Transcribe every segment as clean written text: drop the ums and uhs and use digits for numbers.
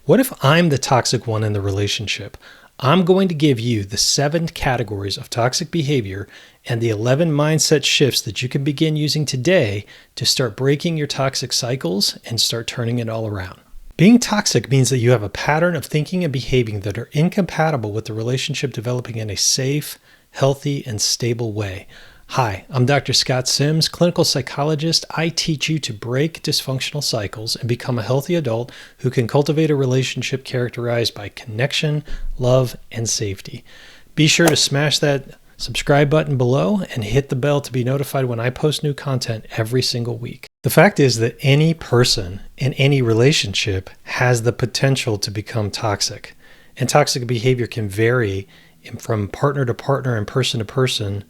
What if I'm the toxic one in the relationship? I'm going to give you the 7 categories of toxic behavior and the 11 mindset shifts that you can begin using today to start breaking your toxic cycles and start turning it all around. Being toxic means that you have a pattern of thinking and behaving that are incompatible with the relationship developing in a safe, healthy, and stable way. Hi, I'm Dr. Scott Symes, clinical psychologist. I teach you to break dysfunctional cycles and become a healthy adult who can cultivate a relationship characterized by connection, love, and safety. Be sure to smash that subscribe button below and hit the bell to be notified when I post new content every single week. The fact is that any person in any relationship has the potential to become toxic, and toxic behavior can vary from partner to partner and person to person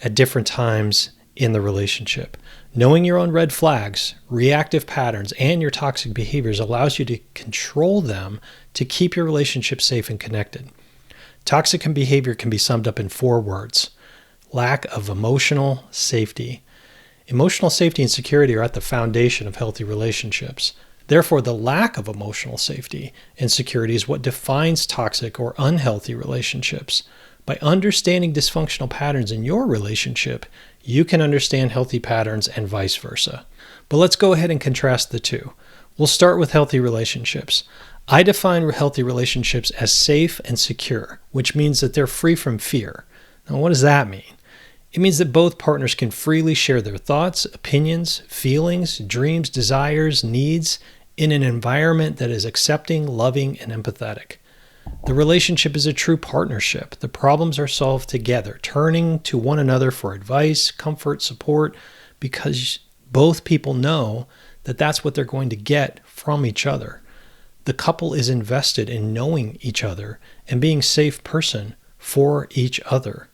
at different times in the relationship. Knowing your own red flags, reactive patterns, and your toxic behaviors allows you to control them to keep your relationship safe and connected. Toxic behavior can be summed up in 4 words: lack of emotional safety. Emotional safety and security are at the foundation of healthy relationships. Therefore, the lack of emotional safety and security is what defines toxic or unhealthy relationships. By understanding dysfunctional patterns in your relationship, you can understand healthy patterns and vice versa. But let's go ahead and contrast the two. We'll start with healthy relationships. I define healthy relationships as safe and secure, which means that they're free from fear. Now, what does that mean? It means that both partners can freely share their thoughts, opinions, feelings, dreams, desires, needs in an environment that is accepting, loving, and empathetic. The relationship is a true partnership. The problems are solved together, turning to one another for advice, comfort, support, because both people know that that's what they're going to get from each other. The couple is invested in knowing each other and being a safe person for each other.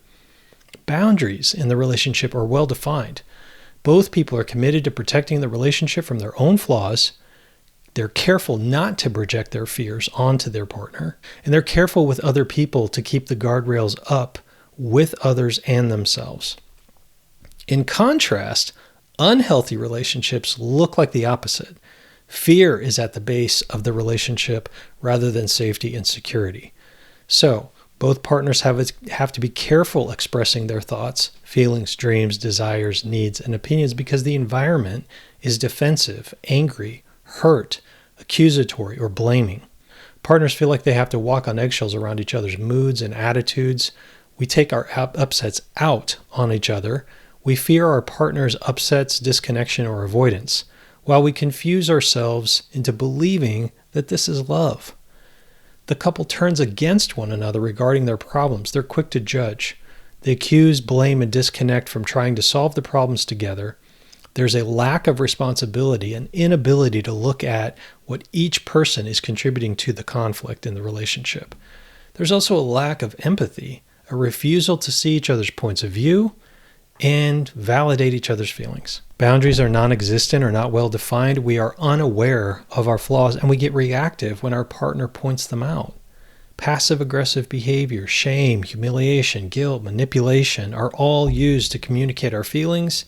Boundaries in the relationship are well defined. Both people are committed to protecting the relationship from their own flaws. They're careful not to project their fears onto their partner, and they're careful with other people to keep the guardrails up with others and themselves. In contrast, unhealthy relationships look like the opposite. Fear is at the base of the relationship rather than safety and security. So, both partners have to be careful expressing their thoughts, feelings, dreams, desires, needs, and opinions because the environment is defensive, angry, hurt, accusatory, or blaming. Partners feel like they have to walk on eggshells around each other's moods and attitudes. We take our upsets out on each other. We fear our partner's upsets, disconnection, or avoidance, while we confuse ourselves into believing that this is love. The couple turns against one another regarding their problems. They're quick to judge. They accuse, blame, and disconnect from trying to solve the problems together. There's a lack of responsibility and inability to look at what each person is contributing to the conflict in the relationship. There's also a lack of empathy, a refusal to see each other's points of view and validate each other's feelings. Boundaries are non-existent or not well defined. We are unaware of our flaws and we get reactive when our partner points them out. Passive-aggressive behavior, shame, humiliation, guilt, manipulation are all used to communicate our feelings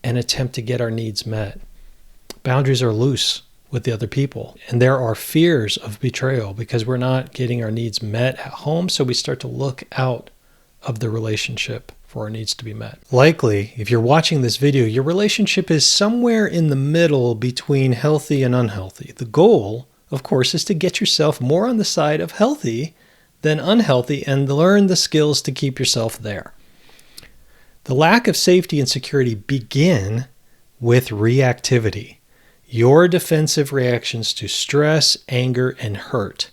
and attempt to get our needs met. Boundaries are loose with the other people, and there are fears of betrayal because we're not getting our needs met at home, so we start to look out of the relationship for our needs to be met. Likely, if you're watching this video, your relationship is somewhere in the middle between healthy and unhealthy. The goal, of course, is to get yourself more on the side of healthy than unhealthy and learn the skills to keep yourself there. The lack of safety and security begin with reactivity, your defensive reactions to stress, anger, and hurt.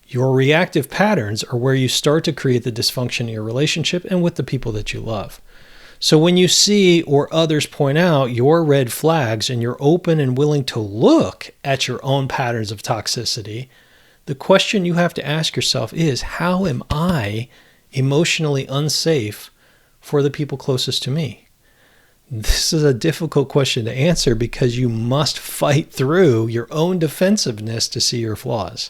Your reactive patterns are where you start to create the dysfunction in your relationship and with the people that you love. So when you see or others point out your red flags and you're open and willing to look at your own patterns of toxicity, the question you have to ask yourself is, how am I emotionally unsafe for the people closest to me? This is a difficult question to answer because you must fight through your own defensiveness to see your flaws.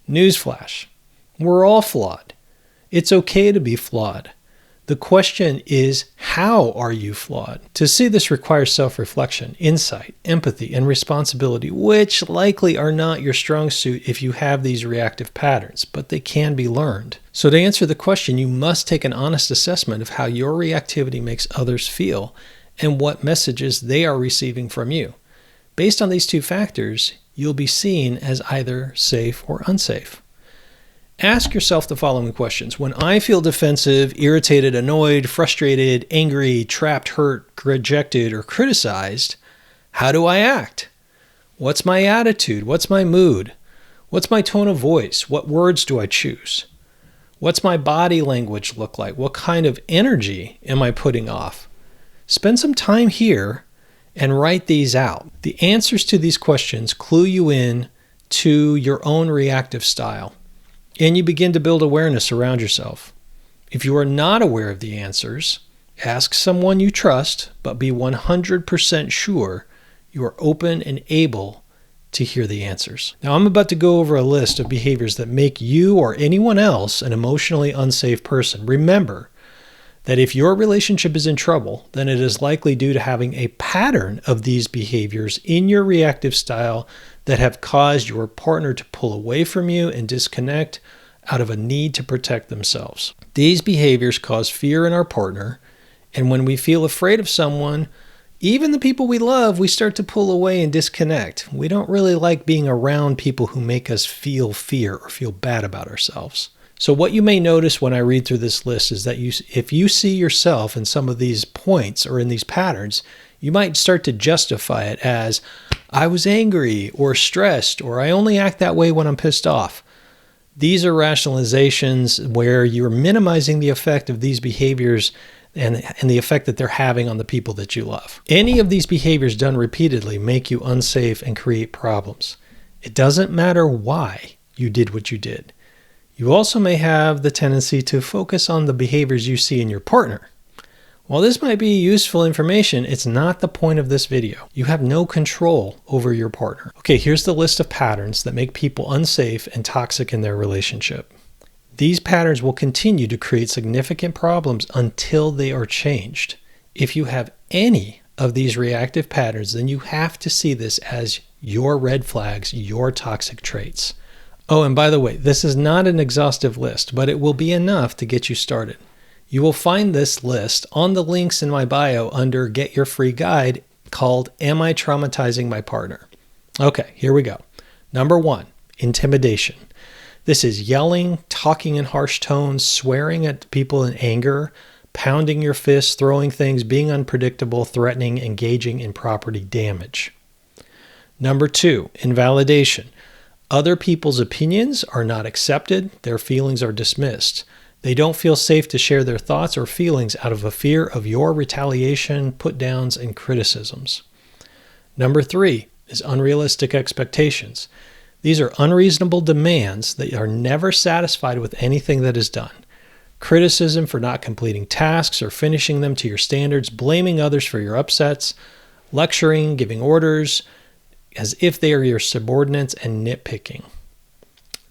Newsflash, we're all flawed. It's okay to be flawed. The question is, how are you flawed? To see this requires self-reflection, insight, empathy, and responsibility, which likely are not your strong suit if you have these reactive patterns, but they can be learned. So to answer the question, you must take an honest assessment of how your reactivity makes others feel and what messages they are receiving from you. Based on these two factors, you'll be seen as either safe or unsafe. Ask yourself the following questions. When I feel defensive, irritated, annoyed, frustrated, angry, trapped, hurt, rejected, or criticized, how do I act? What's my attitude? What's my mood? What's my tone of voice? What words do I choose? What's my body language look like? What kind of energy am I putting off? Spend some time here and write these out. The answers to these questions clue you in to your own reactive style, and you begin to build awareness around yourself. If you are not aware of the answers, ask someone you trust, but be 100% sure you are open and able to hear the answers. Now, I'm about to go over a list of behaviors that make you or anyone else an emotionally unsafe person. Remember that if your relationship is in trouble, then it is likely due to having a pattern of these behaviors in your reactive style that have caused your partner to pull away from you and disconnect out of a need to protect themselves. These behaviors cause fear in our partner, and when we feel afraid of someone, even the people we love, we start to pull away and disconnect. We don't really like being around people who make us feel fear or feel bad about ourselves. So what you may notice when I read through this list is that if you see yourself in some of these points or in these patterns, you might start to justify it as, I was angry or stressed, or I only act that way when I'm pissed off. These are rationalizations where you're minimizing the effect of these behaviors and the effect that they're having on the people that you love. Any of these behaviors done repeatedly make you unsafe and create problems. It doesn't matter why you did what you did. You also may have the tendency to focus on the behaviors you see in your partner. While this might be useful information, it's not the point of this video. You have no control over your partner. Okay, here's the list of patterns that make people unsafe and toxic in their relationship. These patterns will continue to create significant problems until they are changed. If you have any of these reactive patterns, then you have to see this as your red flags, your toxic traits. Oh, and by the way, this is not an exhaustive list, but it will be enough to get you started. You will find this list on the links in my bio under Get Your Free Guide called Am I Traumatizing My Partner? Okay, here we go. Number 1, intimidation. This is yelling, talking in harsh tones, swearing at people in anger, pounding your fists, throwing things, being unpredictable, threatening, engaging in property damage. Number 2, invalidation. Other people's opinions are not accepted. Their feelings are dismissed. They don't feel safe to share their thoughts or feelings out of a fear of your retaliation, put-downs, and criticisms. Number 3 is unrealistic expectations. These are unreasonable demands that are never satisfied with anything that is done. Criticism for not completing tasks or finishing them to your standards, blaming others for your upsets, lecturing, giving orders, as if they are your subordinates, and nitpicking.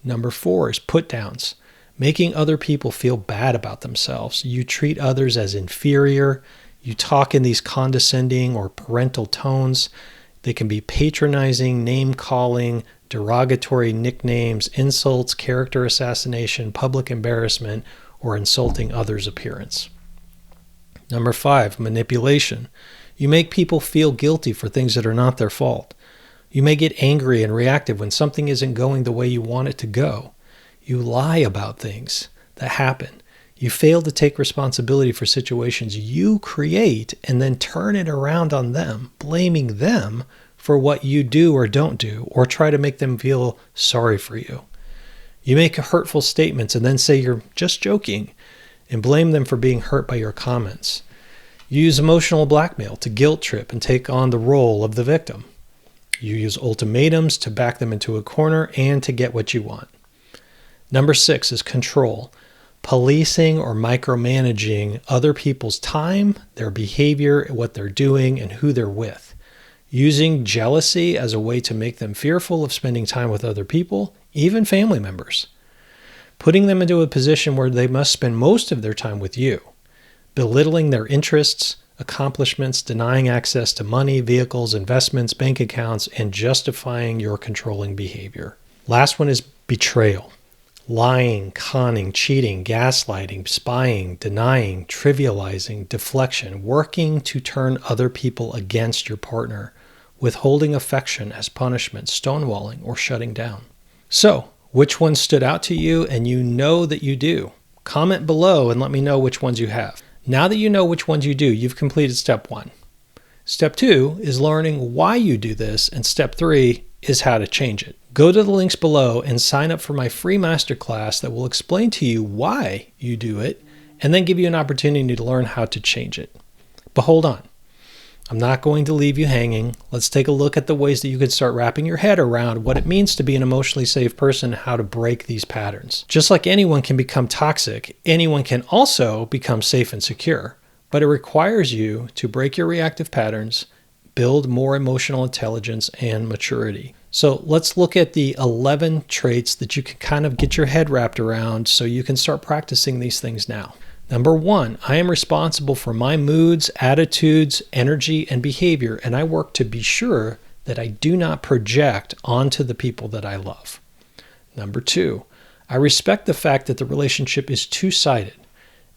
Number 4 is put-downs, making other people feel bad about themselves. You treat others as inferior. You talk in these condescending or parental tones. They can be patronizing, name-calling, derogatory nicknames, insults, character assassination, public embarrassment, or insulting others' appearance. Number 5, manipulation. You make people feel guilty for things that are not their fault. You may get angry and reactive when something isn't going the way you want it to go. You lie about things that happen. You fail to take responsibility for situations you create and then turn it around on them, blaming them for what you do or don't do, or try to make them feel sorry for you. You make hurtful statements and then say you're just joking and blame them for being hurt by your comments. You use emotional blackmail to guilt trip and take on the role of the victim. You use ultimatums to back them into a corner and to get what you want. Number 6 is control. Policing or micromanaging other people's time, their behavior, what they're doing, and who they're with. Using jealousy as a way to make them fearful of spending time with other people, even family members. Putting them into a position where they must spend most of their time with you. belittling their interests, accomplishments, denying access to money, vehicles, investments, bank accounts, and justifying your controlling behavior. Last one is betrayal. Lying, conning, cheating, gaslighting, spying, denying, trivializing, deflection, working to turn other people against your partner, withholding affection as punishment, stonewalling, or shutting down. So, which one stood out to you and you know that you do? Comment below and let me know which ones you have. Now that you know which ones you do, you've completed step 1. Step 2 is learning why you do this, and step 3 is how to change it. Go to the links below and sign up for my free masterclass that will explain to you why you do it and then give you an opportunity to learn how to change it. But hold on. I'm not going to leave you hanging. Let's take a look at the ways that you can start wrapping your head around what it means to be an emotionally safe person, how to break these patterns. Just like anyone can become toxic, anyone can also become safe and secure, but it requires you to break your reactive patterns, build more emotional intelligence and maturity. So let's look at the 11 traits that you can kind of get your head wrapped around so you can start practicing these things now. Number 1, I am responsible for my moods, attitudes, energy, and behavior, and I work to be sure that I do not project onto the people that I love. Number 2, I respect the fact that the relationship is two-sided,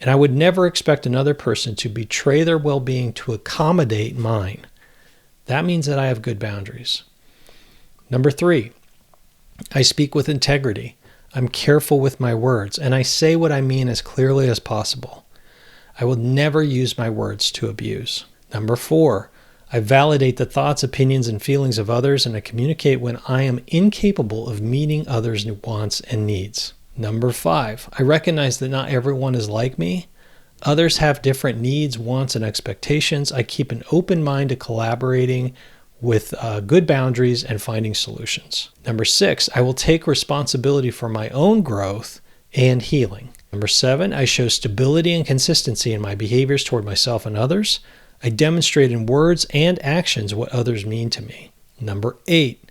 and I would never expect another person to betray their well-being to accommodate mine. That means that I have good boundaries. Number 3, I speak with integrity. I'm careful with my words, and I say what I mean as clearly as possible. I will never use my words to abuse. Number 4, I validate the thoughts, opinions, and feelings of others, and I communicate when I am incapable of meeting others' wants and needs. Number 5, I recognize that not everyone is like me. Others have different needs, wants, and expectations. I keep an open mind to collaborating with good boundaries and finding solutions. Number 6, I will take responsibility for my own growth and healing. Number 7, I show stability and consistency in my behaviors toward myself and others. I demonstrate in words and actions what others mean to me. Number 8,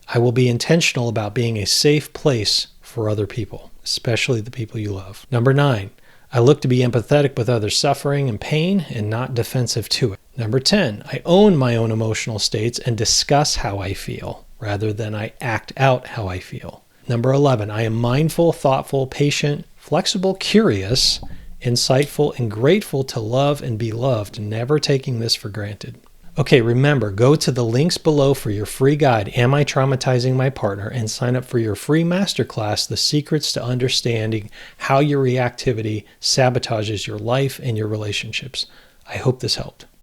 I will be intentional about being a safe place for other people, especially the people you love. Number 9, I look to be empathetic with others' suffering and pain and not defensive to it. Number 10, I own my own emotional states and discuss how I feel rather than I act out how I feel. Number 11, I am mindful, thoughtful, patient, flexible, curious, insightful, and grateful to love and be loved, never taking this for granted. Okay, remember, go to the links below for your free guide, Am I Traumatizing My Partner? And sign up for your free masterclass, The Secrets to Understanding How Your Reactivity Sabotages Your Life and Your Relationships. I hope this helped.